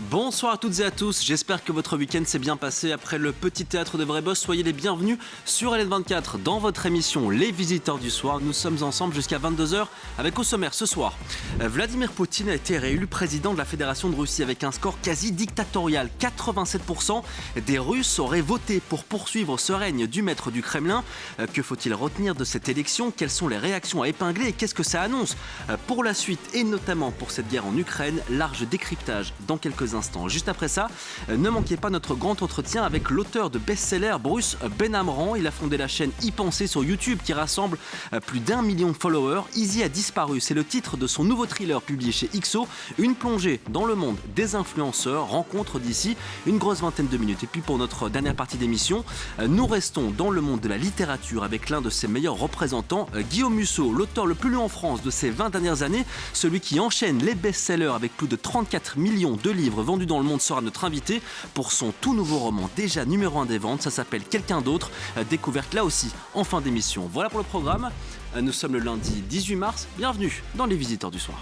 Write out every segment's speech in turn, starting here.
Bonsoir à toutes et à tous, j'espère que votre week-end s'est bien passé. Après le petit théâtre de Vrai Boss, soyez les bienvenus sur LN24 dans votre émission Les Visiteurs du Soir. Nous sommes ensemble jusqu'à 22h avec au sommaire ce soir. Vladimir Poutine a été réélu président de la Fédération de Russie avec un score quasi dictatorial. 87% des Russes auraient voté pour poursuivre ce règne du maître du Kremlin. Que faut-il retenir de cette élection? Quelles sont les réactions à épingler et qu'est-ce que ça annonce pour la suite et notamment pour cette guerre en Ukraine? Large décryptage dans quelques instants. Juste après ça, ne manquez pas notre grand entretien avec l'auteur de best-seller Bruce Benhamran. Il a fondé la chaîne Y Penser sur YouTube qui rassemble plus d'1 million de followers. Easy a disparu, c'est le titre de son nouveau thriller publié chez XO. Une plongée dans le monde des influenceurs, rencontre d'ici une grosse vingtaine de minutes. Et puis pour notre dernière partie d'émission, nous restons dans le monde de la littérature avec l'un de ses meilleurs représentants, Guillaume Musso, l'auteur le plus lu en France de ces 20 dernières années, celui qui enchaîne les best-sellers avec plus de 34 millions de livres vendus dans le monde, sera notre invité pour son tout nouveau roman déjà numéro 1 des ventes. Ça s'appelle Quelqu'un d'autre, découverte là aussi en fin d'émission. Voilà pour le programme. Nous sommes le lundi 18 mars. Bienvenue dans les Visiteurs du Soir.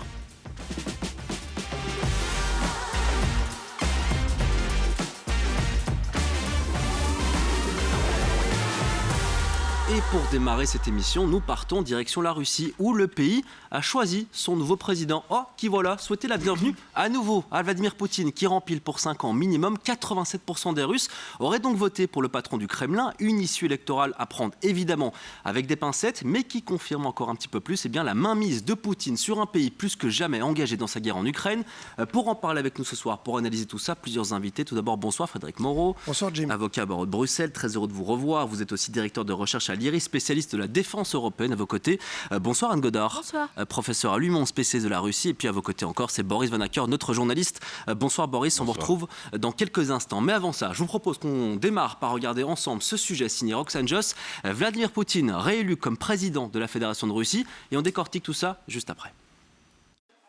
Et pour démarrer cette émission, nous partons direction la Russie, où le pays a choisi son nouveau président. Oh, qui voilà, souhaiter la bienvenue à nouveau à Vladimir Poutine, qui rempile pour 5 ans minimum. 87% des Russes auraient donc voté pour le patron du Kremlin. Une issue électorale à prendre évidemment avec des pincettes, mais qui confirme encore un petit peu plus la mainmise de Poutine sur un pays plus que jamais engagé dans sa guerre en Ukraine. Pour en parler avec nous ce soir, pour analyser tout ça, plusieurs invités. Tout d'abord, bonsoir Frédéric Moreau. Bonsoir Jim. Avocat à barreau de Bruxelles, très heureux de vous revoir. Vous êtes aussi directeur de recherche à l'IRIS, spécialiste de la défense européenne. À vos côtés, bonsoir Anne Godard. Bonsoir. Professeur à l'UMON, spécialiste de la Russie. Et puis à vos côtés encore, c'est Boris Vanacker, notre journaliste. Bonsoir Boris, bonsoir. On vous retrouve dans quelques instants. Mais avant ça, je vous propose qu'on démarre par regarder ensemble ce sujet signé Roxane Joss. Vladimir Poutine, réélu comme président de la Fédération de Russie. Et on décortique tout ça juste après.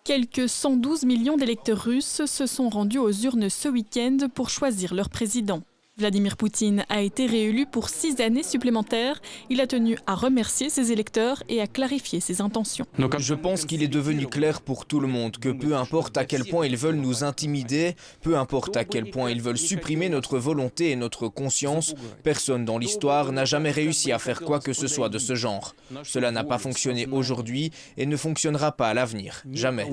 Quelques 112 millions d'électeurs russes se sont rendus aux urnes ce week-end pour choisir leur président. Vladimir Poutine a été réélu pour 6 années supplémentaires. Il a tenu à remercier ses électeurs et à clarifier ses intentions. Je pense qu'il est devenu clair pour tout le monde que peu importe à quel point ils veulent nous intimider, peu importe à quel point ils veulent supprimer notre volonté et notre conscience, personne dans l'histoire n'a jamais réussi à faire quoi que ce soit de ce genre. Cela n'a pas fonctionné aujourd'hui et ne fonctionnera pas à l'avenir. Jamais.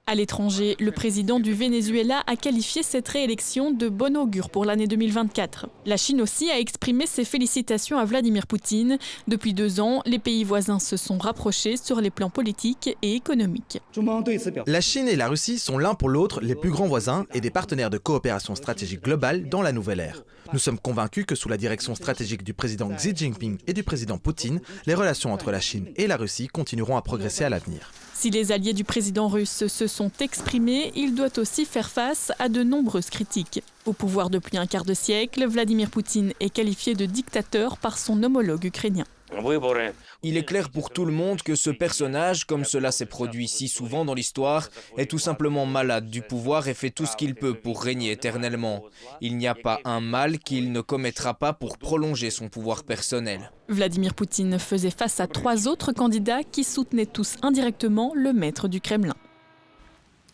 À l'étranger, le président du Venezuela a qualifié cette réélection de bon augure pour l'année 2024. La Chine aussi a exprimé ses félicitations à Vladimir Poutine. Depuis 2 ans, les pays voisins se sont rapprochés sur les plans politiques et économiques. La Chine et la Russie sont l'un pour l'autre les plus grands voisins et des partenaires de coopération stratégique globale dans la nouvelle ère. Nous sommes convaincus que sous la direction stratégique du président Xi Jinping et du président Poutine, les relations entre la Chine et la Russie continueront à progresser à l'avenir. Si les alliés du président russe se sont exprimés, il doit aussi faire face à de nombreuses critiques. Au pouvoir depuis un quart de siècle, Vladimir Poutine est qualifié de dictateur par son homologue ukrainien. Il est clair pour tout le monde que ce personnage, comme cela s'est produit si souvent dans l'histoire, est tout simplement malade du pouvoir et fait tout ce qu'il peut pour régner éternellement. Il n'y a pas un mal qu'il ne commettra pas pour prolonger son pouvoir personnel. Vladimir Poutine faisait face à 3 autres candidats qui soutenaient tous indirectement le maître du Kremlin.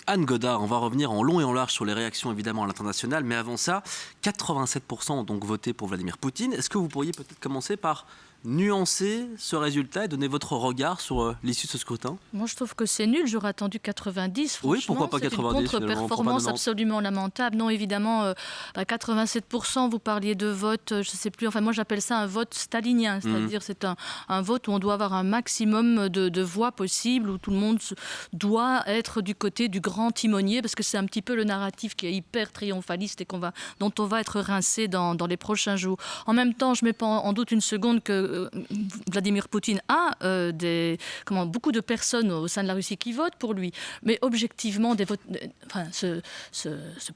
Anne Godard, on va revenir en long et en large sur les réactions évidemment à l'international, mais avant ça, 87% ont donc voté pour Vladimir Poutine. Est-ce que vous pourriez peut-être commencer par nuancer ce résultat et donner votre regard sur l'issue de ce scrutin? Moi, je trouve que c'est nul. J'aurais attendu 90. Oui, pourquoi pas 90? C'est une contre-performance absolument lamentable. Non, évidemment, 87%, vous parliez de vote, je ne sais plus. Enfin, moi, j'appelle ça un vote stalinien. C'est-à-dire, c'est un vote où on doit avoir un maximum de voix possible, où tout le monde doit être du côté du grand timonier, parce que c'est un petit peu le narratif qui est hyper triomphaliste et dont on va être rincé dans les prochains jours. En même temps, je ne mets pas en doute une seconde que Vladimir Poutine a beaucoup de personnes au sein de la Russie qui votent pour lui. Mais objectivement, ce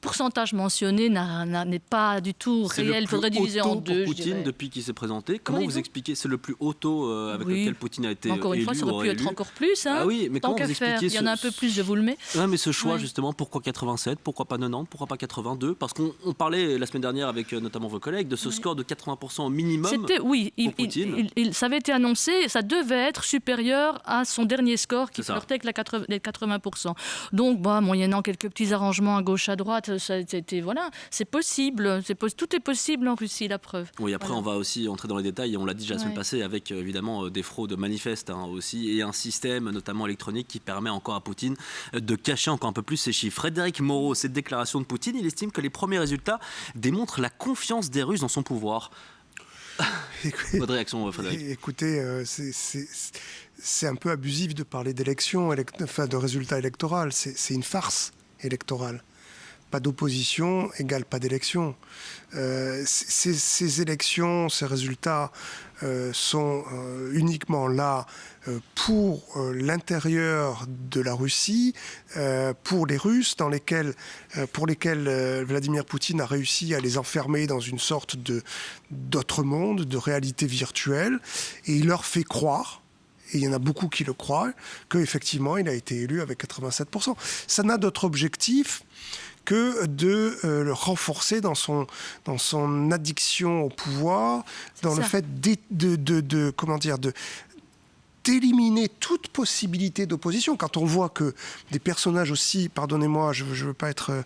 pourcentage mentionné n'est pas du tout réel. Il faudrait diviser en deux. Pour Poutine, depuis qu'il s'est présenté, comment vous expliquez? C'est le plus haut taux avec lequel Poutine a été élu. Encore une fois, ça aurait pu être encore plus. Ah oui, mais tant qu'à faire, il y en a un peu plus, je vous le mets. Ouais, mais ce choix, justement, pourquoi 87? Pourquoi pas 90? Pourquoi pas 82? Parce qu'on parlait la semaine dernière avec notamment vos collègues de ce score de 80% au minimum. Pour Poutine. Poutine. Ça avait été annoncé, ça devait être supérieur à son dernier score qui flirtait avec les 80%. Donc, moyennant quelques petits arrangements à gauche, à droite, voilà, c'est possible. Tout est possible en Russie, la preuve. Oui, après, on va aussi entrer dans les détails, on l'a dit déjà la semaine passée, avec évidemment des fraudes manifestes aussi, et un système, notamment électronique, qui permet encore à Poutine de cacher encore un peu plus ses chiffres. Frédéric Moreau, cette déclaration de Poutine, il estime que les premiers résultats démontrent la confiance des Russes dans son pouvoir. Votre réaction, Frédéric? Écoutez, c'est un peu abusif de parler d'élections, de résultats électoraux. C'est une farce électorale. Pas d'opposition égale pas d'élection. Ces élections, ces résultats sont uniquement là pour l'intérieur de la Russie, pour les Russes, pour lesquels Vladimir Poutine a réussi à les enfermer dans une sorte d'autre monde, de réalité virtuelle, et il leur fait croire, et il y en a beaucoup qui le croient, qu'effectivement il a été élu avec 87%. Ça n'a d'autre objectif que de le renforcer dans son addiction au pouvoir, dans le fait d'éliminer toute possibilité d'opposition. Quand on voit que des personnages aussi, pardonnez-moi, je ne veux pas être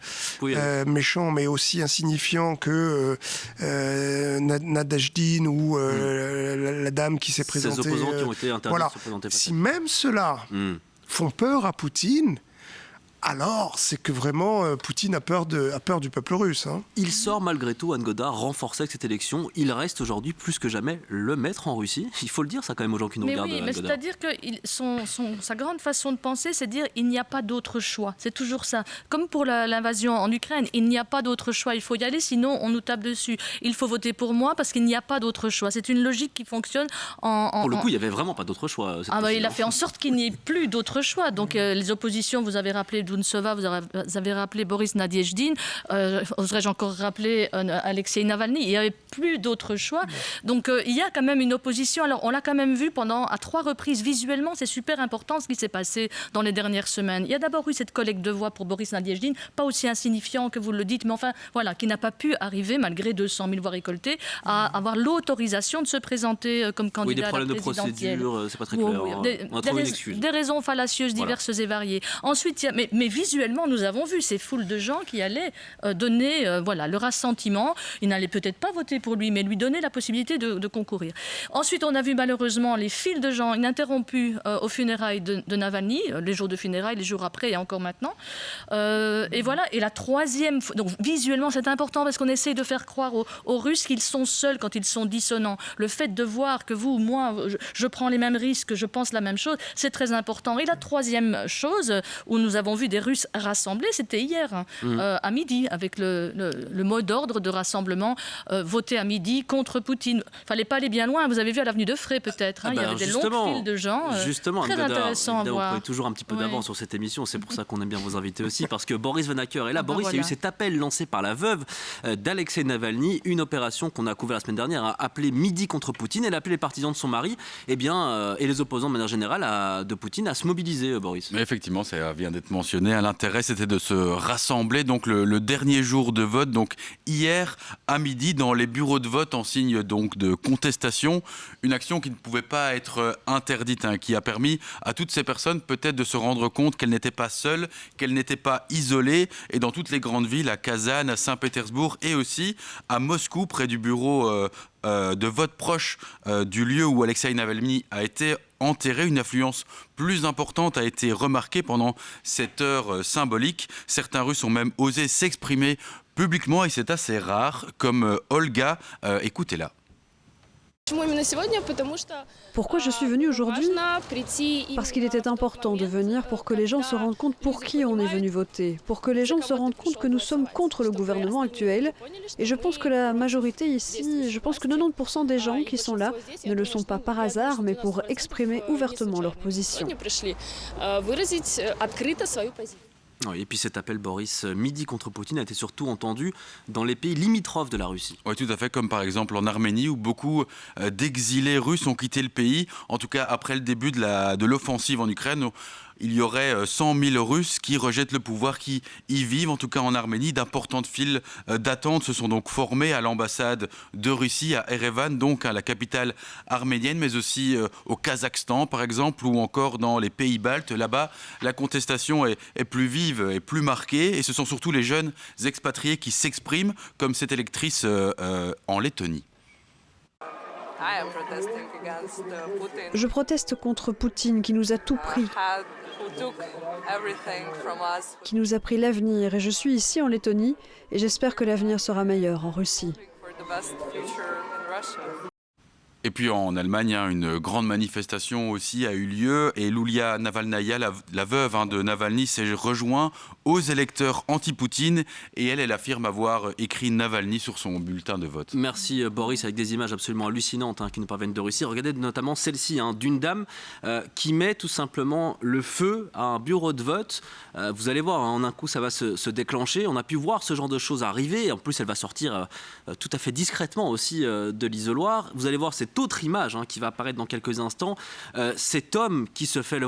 méchant, mais aussi insignifiants que Nadezhdin ou la dame qui s'est présentée. Ces opposants qui ont été interdits de se présenter. Si même ceux-là font peur à Poutine, alors c'est que vraiment Poutine a peur du peuple russe. Il sort malgré tout, Anne Godard, renforcé avec cette élection. Il reste aujourd'hui plus que jamais le maître en Russie. Il faut le dire ça quand même aux gens qui nous regardent. Oui, mais c'est-à-dire que sa grande façon de penser, c'est de dire il n'y a pas d'autre choix. C'est toujours ça. Comme pour l'invasion en Ukraine, il n'y a pas d'autre choix. Il faut y aller, sinon on nous tape dessus. Il faut voter pour moi parce qu'il n'y a pas d'autre choix. C'est une logique qui fonctionne Pour le coup, il n'y avait vraiment pas d'autre choix. Il a fait en sorte qu'il n'y ait plus d'autre choix. Donc les oppositions, vous avez rappelé Dountsev, vous avez rappelé Boris Nadezhdin, oserais-je encore rappeler Alexei Navalny, il n'y avait plus d'autre choix. Donc il y a quand même une opposition. Alors on l'a quand même vu à 3 reprises visuellement, c'est super important ce qui s'est passé dans les dernières semaines. Il y a d'abord eu cette collecte de voix pour Boris Nadezhdin, pas aussi insignifiant que vous le dites, mais enfin voilà, qui n'a pas pu arriver, malgré 200 000 voix récoltées, à avoir l'autorisation de se présenter comme candidat à la présidentielle. Des problèmes de procédure, c'est pas très clair. On a trouvé une excuse. Des raisons fallacieuses diverses et variées. Ensuite, mais visuellement, nous avons vu ces foules de gens qui allaient donner leur assentiment. Ils n'allaient peut-être pas voter pour lui, mais lui donner la possibilité de concourir. Ensuite, on a vu malheureusement les files de gens ininterrompus aux funérailles de Navalny, les jours de funérailles, les jours après et encore maintenant. Et voilà. Et la troisième, donc visuellement, c'est important parce qu'on essaie de faire croire aux Russes qu'ils sont seuls quand ils sont dissonants. Le fait de voir que vous ou moi, je prends les mêmes risques, je pense la même chose, c'est très important. Et la troisième chose où nous avons vu des Russes rassemblés, c'était hier, à midi, avec le mot d'ordre de rassemblement, voter à midi contre Poutine. Il ne fallait pas aller bien loin, vous avez vu à l'avenue de Fray peut-être, il y avait des longues files de gens, très intéressant à voir. Vous prenez toujours un petit peu d'avance sur cette émission, c'est pour ça qu'on aime bien vous inviter aussi, parce que Boris Vanacker est là. Boris, il y a eu cet appel lancé par la veuve d'Alexei Navalny, une opération qu'on a couvert la semaine dernière, appelée Midi contre Poutine. Elle a appelé les partisans de son mari et les opposants de manière générale de Poutine à se mobiliser, Boris. Mais effectivement, ça vient d'être mentionné. L'intérêt, c'était de se rassembler donc le dernier jour de vote, donc hier à midi, dans les bureaux de vote en signe donc de contestation. Une action qui ne pouvait pas être interdite, qui a permis à toutes ces personnes peut-être de se rendre compte qu'elles n'étaient pas seules, qu'elles n'étaient pas isolées. Et dans toutes les grandes villes, à Kazan, à Saint-Pétersbourg et aussi à Moscou, près du bureau de vote proche du lieu où Alexei Navalny a été enterré, une affluence plus importante a été remarquée pendant cette heure symbolique. Certains Russes ont même osé s'exprimer publiquement et c'est assez rare, comme Olga. Écoutez-la. Pourquoi je suis venue aujourd'hui ? Parce qu'il était important de venir pour que les gens se rendent compte pour qui on est venu voter, pour que les gens se rendent compte que nous sommes contre le gouvernement actuel. Et je pense que la majorité ici, je pense que 90% des gens qui sont là ne le sont pas par hasard, mais pour exprimer ouvertement leur position. Oui, et puis cet appel, Boris, Midi contre Poutine, a été surtout entendu dans les pays limitrophes de la Russie. Oui, tout à fait, comme par exemple en Arménie, où beaucoup d'exilés russes ont quitté le pays, en tout cas après le début de l'offensive en Ukraine. il y aurait 100 000 Russes qui rejettent le pouvoir, qui y vivent, en tout cas en Arménie. D'importantes files d'attente se sont donc formées à l'ambassade de Russie à Erevan, donc à la capitale arménienne, mais aussi au Kazakhstan par exemple, ou encore dans les pays baltes. Là-bas, la contestation est plus vive et plus marquée, et ce sont surtout les jeunes expatriés qui s'expriment, comme cette électrice en Lettonie. Je proteste contre Poutine qui nous a tout pris, qui nous a pris l'avenir, et je suis ici en Lettonie et j'espère que l'avenir sera meilleur en Russie. Et puis en Allemagne, une grande manifestation aussi a eu lieu, et Yulia Navalnaya, la veuve de Navalny, s'est rejointe aux électeurs anti-Poutine, et elle affirme avoir écrit Navalny sur son bulletin de vote. Merci Boris, avec des images absolument hallucinantes qui nous parviennent de Russie. Regardez notamment celle-ci, d'une dame qui met tout simplement le feu à un bureau de vote. Vous allez voir, en un coup ça va se déclencher. On a pu voir ce genre de choses arriver. En plus, elle va sortir tout à fait discrètement aussi de l'isoloir. Vous allez voir cette autre image qui va apparaître dans quelques instants. Cet homme qui se fait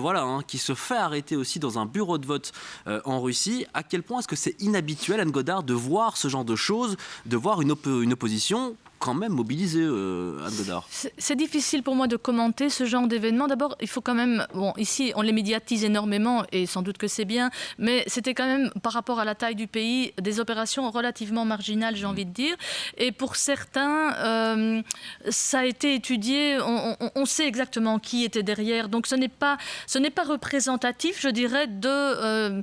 qui se fait arrêter aussi dans un bureau de vote en Russie. À quel point est-ce que c'est inhabituel, Anne Godard, de voir ce genre de choses, de voir une opposition quand même mobilisée, Anne Godard? C'est difficile pour moi de commenter ce genre d'événement. D'abord, il faut quand même... Bon, ici, on les médiatise énormément, et sans doute que c'est bien, mais c'était quand même, par rapport à la taille du pays, des opérations relativement marginales, j'ai envie de dire. Et pour certains, ça a été étudié, on sait exactement qui était derrière. Donc ce n'est pas représentatif, je dirais, de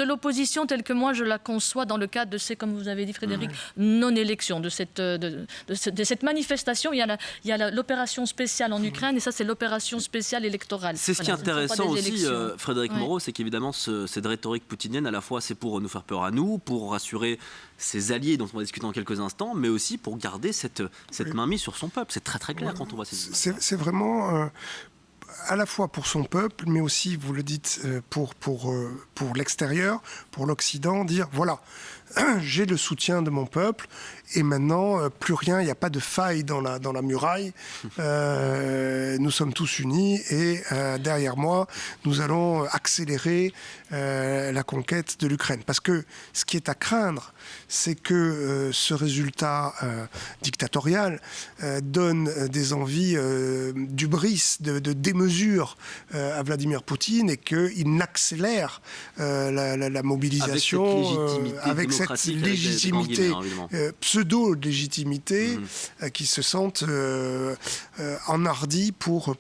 l'opposition telle que moi je la conçois dans le cadre de ces, comme vous avez dit Frédéric, non-élections, de cette manifestation. Il y a l'opération spéciale en Ukraine, et ça c'est l'opération spéciale électorale. C'est ce qui est intéressant aussi, Frédéric Moreau, c'est qu'évidemment cette rhétorique poutinienne, à la fois c'est pour nous faire peur à nous, pour rassurer ses alliés dont on va discuter dans quelques instants, mais aussi pour garder cette mainmise sur son peuple. C'est très très clair quand on voit ces images. C'est vraiment... à la fois pour son peuple, mais aussi, vous le dites, pour l'extérieur, pour l'Occident, dire voilà, j'ai le soutien de mon peuple, et maintenant, plus rien, il n'y a pas de faille dans la muraille. Nous sommes tous unis, et derrière moi, nous allons accélérer la conquête de l'Ukraine. Parce que ce qui est à craindre, c'est que ce résultat dictatorial donne des envies d'hubris, de démesure à Vladimir Poutine, et qu'il accélère la mobilisation avec cette légitimité, pseudo-légitimité, qui se sentent enhardis pour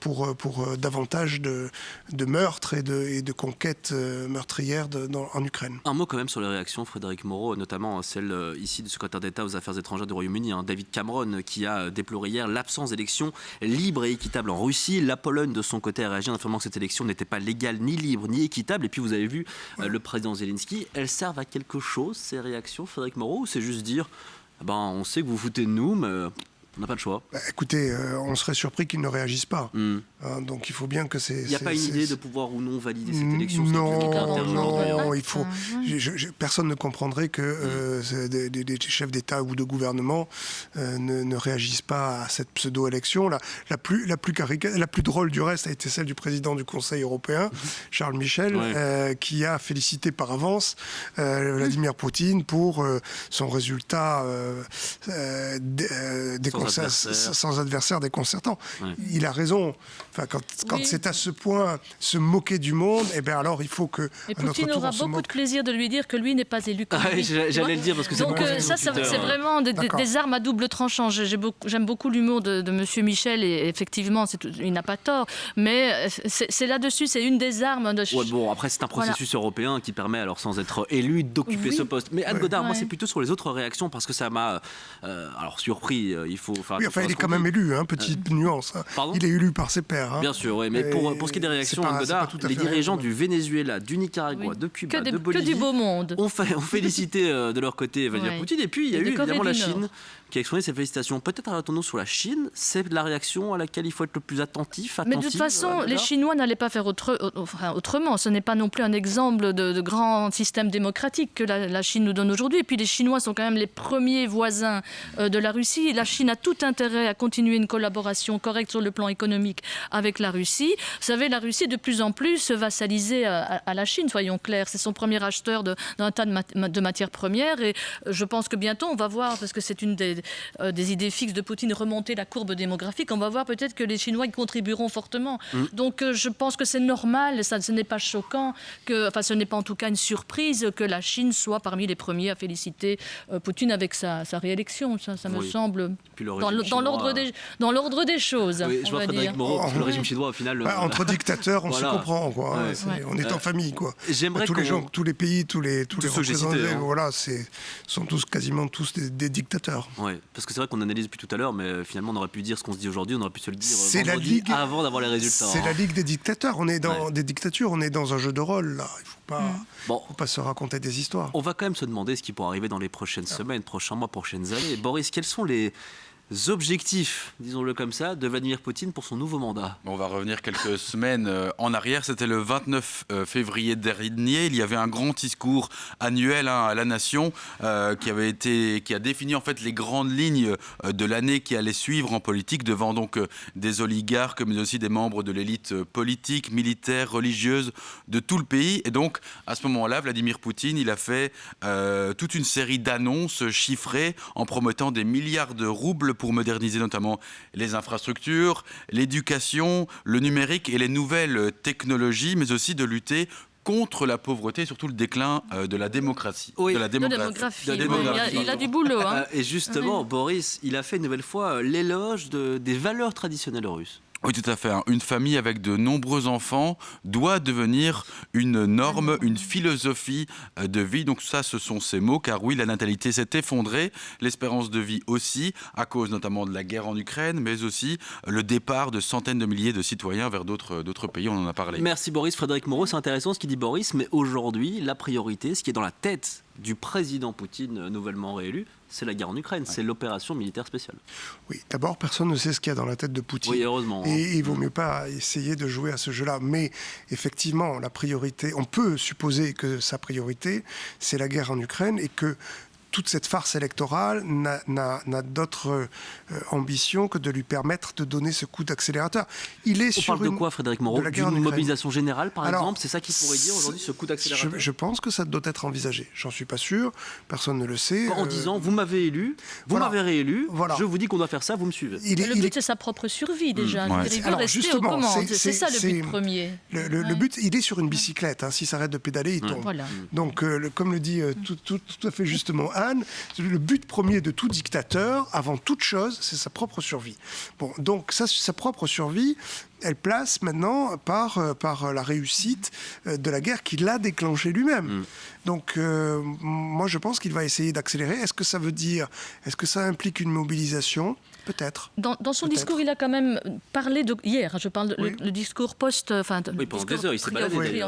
davantage de meurtres et de conquêtes meurtrières en Ukraine. Un mot quand même sur les réactions, Frédéric Moreau, notamment celle ici du secrétaire d'État aux Affaires étrangères du Royaume-Uni, David Cameron, qui a déploré hier l'absence d'élections libres et équitables en Russie. La Pologne, de son côté, a réagi en affirmant que cette élection n'était pas légale, ni libre, ni équitable. Et puis vous avez vu le président Zelensky. Elles servent à quelque chose, ces réactions, Frédéric Moreau, ou c'est juste dire on sait que vous vous foutez de nous, mais on n'a pas le choix? Écoutez, on serait surpris qu'ils ne réagissent pas. Donc il faut bien que c'est... Il n'y a pas une idée de pouvoir ou non valider cette élection? Non, il faut... Personne ne comprendrait que des chefs d'État ou de gouvernement ne réagissent pas à cette pseudo-élection. La plus drôle du reste a été celle du président du Conseil européen, Charles Michel, qui a félicité par avance Vladimir Poutine pour son résultat sans adversaire déconcertant. Il a raison. Enfin, quand c'est à ce point se moquer du monde, alors il faut que... Et Poutine aura beaucoup de plaisir de lui dire que lui n'est pas élu comme lui. J'allais le dire parce que c'est donc ça, c'est vraiment des armes à double tranchant. J'aime beaucoup l'humour de Monsieur Michel, et effectivement, il n'a pas tort. Mais c'est là-dessus, c'est une des armes. Après, c'est un processus européen qui permet, alors sans être élu, d'occuper ce poste. Mais Anne Godard, moi, c'est plutôt sur les autres réactions, parce que ça m'a surpris. Il faut faire il est quand même élu, petite nuance. Il est élu par ses pairs. Bien sûr, oui, mais pour ce qui est des réactions, Anne Godard, les dirigeants du Venezuela, du Nicaragua, de Cuba, de Bolivie, que du beau monde, ont félicité de leur côté Vladimir Poutine. Et puis il y a eu évidemment la Chine qui a exprimé ses félicitations. Peut-être arrêtons-nous sur la Chine. C'est la réaction à laquelle il faut être le plus attentif. Mais de toute façon, les Chinois n'allaient pas faire autrement. Ce n'est pas non plus un exemple de grand système démocratique que la Chine nous donne aujourd'hui. Et puis les Chinois sont quand même les premiers voisins de la Russie. La Chine a tout intérêt à continuer une collaboration correcte sur le plan économique avec la Russie. Vous savez, la Russie de plus en plus se vassaliser à la Chine, soyons clairs. C'est son premier acheteur d'un tas de matières premières et je pense que bientôt on va voir, parce que c'est une des idées fixes de Poutine, remonter la courbe démographique, on va voir peut-être que les Chinois y contribueront fortement. Donc je pense que c'est normal, ce n'est pas choquant, ce n'est pas en tout cas une surprise que la Chine soit parmi les premiers à féliciter Poutine avec sa réélection. Ça me semble dans l'ordre des choses. Oui, je vois Frédéric Moreau, parce que le régime chinois, au final... entre dictateurs, on se comprend, quoi. Ouais. On est en famille, quoi. J'aimerais tous les pays, tous les représentés, cités, sont quasiment tous des dictateurs. Oui, parce que c'est vrai qu'on analyse depuis tout à l'heure, mais finalement on aurait pu dire ce qu'on se dit aujourd'hui, on aurait pu se le dire vendredi avant d'avoir les résultats. C'est la ligue des dictateurs. On est dans des dictatures, on est dans un jeu de rôle, là. Il ne faut pas se raconter des histoires. On va quand même se demander ce qui pourra arriver dans les prochaines semaines, prochains mois, prochaines années. Boris, quels sont les objectifs, disons-le comme ça, de Vladimir Poutine pour son nouveau mandat? On va revenir quelques semaines en arrière. C'était le 29 février dernier. Il y avait un grand discours annuel à la nation qui a défini en fait les grandes lignes de l'année qui allait suivre en politique devant donc des oligarques, mais aussi des membres de l'élite politique, militaire, religieuse de tout le pays. Et donc à ce moment-là, Vladimir Poutine, il a fait toute une série d'annonces chiffrées en promettant des milliards de roubles pour moderniser notamment les infrastructures, l'éducation, le numérique et les nouvelles technologies, mais aussi de lutter contre la pauvreté et surtout le déclin de la démocratie. Oui, de la démographie. Il a du boulot. Et justement, Boris, il a fait une nouvelle fois l'éloge des valeurs traditionnelles russes. Oui, tout à fait. Une famille avec de nombreux enfants doit devenir une norme, une philosophie de vie. Donc ça, ce sont ces mots, car oui, la natalité s'est effondrée, l'espérance de vie aussi, à cause notamment de la guerre en Ukraine, mais aussi le départ de centaines de milliers de citoyens vers d'autres pays, on en a parlé. Merci Boris. Frédéric Moreau, c'est intéressant ce qu'il dit Boris, mais aujourd'hui, la priorité, ce qui est dans la tête du président Poutine nouvellement réélu, c'est la guerre en Ukraine, c'est l'opération militaire spéciale. Oui, d'abord, personne ne sait ce qu'il y a dans la tête de Poutine. Oui, heureusement. Et il vaut mieux pas essayer de jouer à ce jeu-là. Mais effectivement, la priorité, on peut supposer que sa priorité, c'est la guerre en Ukraine et que toute cette farce électorale n'a d'autre ambition que de lui permettre de donner ce coup d'accélérateur. On parle de quoi, Frédéric Moreau? D'une mobilisation générale, par exemple? C'est ça qu'il pourrait dire aujourd'hui, ce coup d'accélérateur? Je pense que ça doit être envisagé. J'en suis pas sûr, personne ne le sait. En disant, vous m'avez élu, vous m'avez réélu, je vous dis qu'on doit faire ça, vous me suivez. Le but, c'est sa propre survie, déjà. Il veut rester aux commandes. C'est ça le but premier. Le but, il est sur une bicyclette. S'il s'arrête de pédaler, il tombe. Voilà. Donc, comme le dit tout à fait justement Anne, le but premier de tout dictateur, avant toute chose, c'est sa propre survie. Bon, donc sa propre survie, elle place maintenant par la réussite de la guerre qu'il a déclenchée lui-même. Donc, moi, je pense qu'il va essayer d'accélérer. Est-ce que ça implique une mobilisation? Peut-être. Dans son discours, il a quand même parlé hier. Je parle le discours post. Oui, pendant des heures, il s'est baladé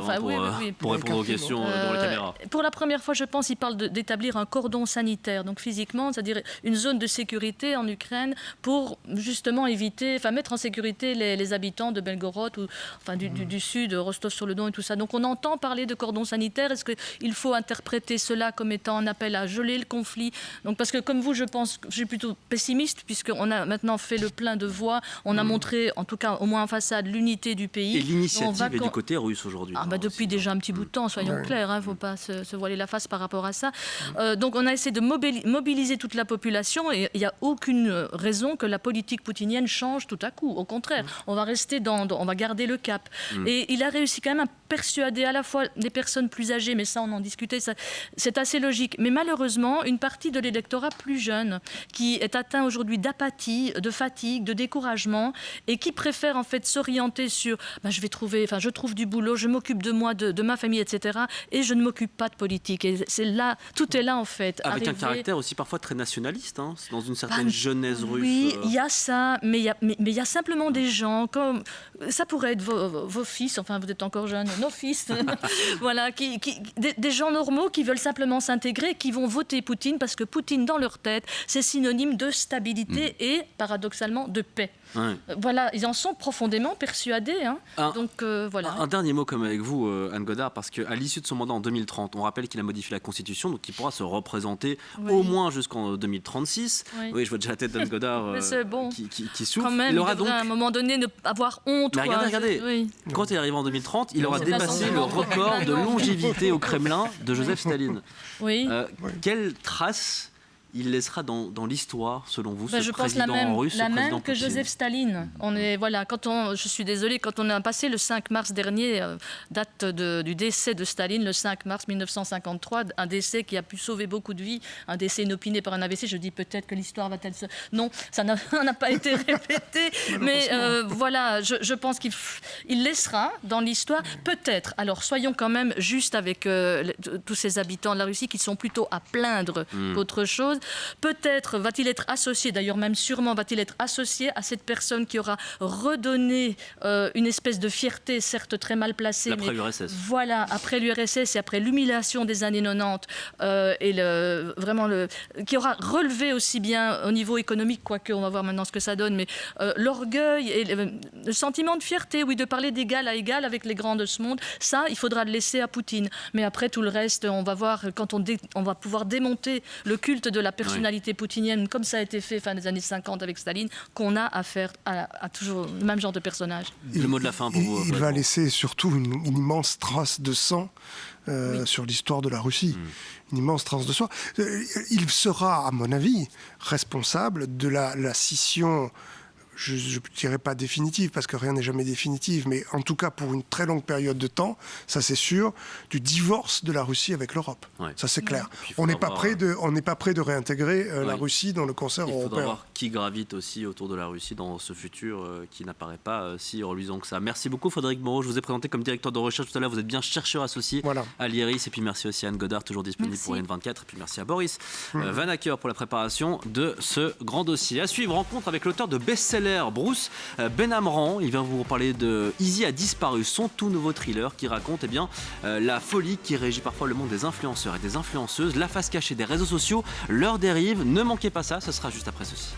pour répondre aux questions devant la caméra. Pour la première fois, je pense, il parle d'établir un cordon sanitaire, donc physiquement, c'est-à-dire une zone de sécurité en Ukraine pour justement mettre en sécurité les habitants de Belgorod du sud, Rostov-sur-le-Don et tout ça. Donc on entend parler de cordon sanitaire. Est-ce qu'il faut interpréter cela comme étant un appel à geler le conflit? Donc parce que comme vous, je pense que je suis plutôt pessimiste puisqu'on a maintenant fait le plein de voix. On a montré, en tout cas au moins en façade, l'unité du pays. Et l'initiative est du côté russe aujourd'hui. Depuis déjà un petit bout de temps, soyons clairs. Il ne faut pas se voiler la face par rapport à ça. Donc on a essayé de mobiliser toute la population et il n'y a aucune raison que la politique poutinienne change tout à coup. Au contraire, on va garder le cap. Et il a réussi quand même à persuader à la fois des personnes plus âgées, mais ça on en discutait, c'est assez logique. Mais malheureusement, une partie de l'électorat plus jeune qui est atteint aujourd'hui d'apathie, de fatigue, de découragement et qui préfère en fait s'orienter sur je trouve du boulot, je m'occupe de moi, de ma famille, etc. et je ne m'occupe pas de politique. Et c'est là, tout est là en fait. Avec un caractère aussi parfois très nationaliste, dans une certaine jeunesse russe. Oui, il y a ça, mais il y a simplement des gens comme ça pourrait être vos fils, vous êtes encore jeunes, nos fils, voilà, des gens normaux qui veulent simplement s'intégrer, qui vont voter Poutine parce que Poutine, dans leur tête, c'est synonyme de stabilité et, paradoxalement, de paix. Ouais. Voilà, ils en sont profondément persuadés. Voilà. Un dernier mot comme avec vous, Anne Godard, parce qu'à l'issue de son mandat en 2030, on rappelle qu'il a modifié la Constitution, donc il pourra se représenter au moins jusqu'en 2036. Oui, je vois déjà la tête d'Anne Godard qui souffle. Quand même, il devrait à un moment donné ne avoir honte. Mais regardez. Quand il arrive en 2030, il aura dépassé le record de longévité au Kremlin de Joseph Staline. Oui. Quelle trace il laissera dans l'histoire, selon vous, ce je président pense russe, la même que Poutine. Joseph Staline. Je suis désolée, quand on a passé le 5 mars dernier, date du décès de Staline, le 5 mars 1953, un décès qui a pu sauver beaucoup de vies, un décès inopiné par un AVC, je dis peut-être que l'histoire va-t-elle se... Non, ça n'a pas été répété, mais je pense qu'il laissera dans l'histoire, peut-être, alors soyons quand même justes avec tous ces habitants de la Russie qui sont plutôt à plaindre qu'autre chose. Peut-être va-t-il être associé, d'ailleurs même sûrement va-t-il être associé à cette personne qui aura redonné une espèce de fierté, certes très mal placée. Après l'URSS. Voilà, après l'URSS et après l'humiliation des années 90, qui aura relevé aussi bien au niveau économique, quoique on va voir maintenant ce que ça donne, mais l'orgueil et le sentiment de fierté, oui, de parler d'égal à égal avec les grands de ce monde, ça, il faudra le laisser à Poutine. Mais après tout le reste, on va voir, quand on va pouvoir démonter le culte de la personnalité poutinienne, comme ça a été fait fin des années 50 avec Staline, qu'on a affaire à toujours le même genre de personnage. Le mot de la fin pour vous. Il va laisser surtout une immense trace de sang sur l'histoire de la Russie. Une immense trace de sang. Il sera, à mon avis, responsable de la scission, je ne dirais pas définitive, parce que rien n'est jamais définitif, mais en tout cas pour une très longue période de temps, ça c'est sûr, du divorce de la Russie avec l'Europe. Ouais. Ça c'est clair. On n'est pas prêt de réintégrer la Russie dans le concert européen. Il faudra voir qui gravite aussi autour de la Russie dans ce futur qui n'apparaît pas si reluisant que ça. Merci beaucoup Frédéric Moreau, je vous ai présenté comme directeur de recherche tout à l'heure, vous êtes bien chercheur associé à l'IRIS, et puis merci aussi à Anne Godard, toujours disponible pour N24, et puis merci à Boris Vanacker pour la préparation de ce grand dossier. À suivre, rencontre avec l'auteur de best-seller Bruce Benhamran. Il vient vous parler de Easy a disparu, son tout nouveau thriller qui raconte la folie qui régit parfois le monde des influenceurs et des influenceuses, la face cachée des réseaux sociaux, leur dérive. Ne manquez pas ça, ce sera juste après ceci.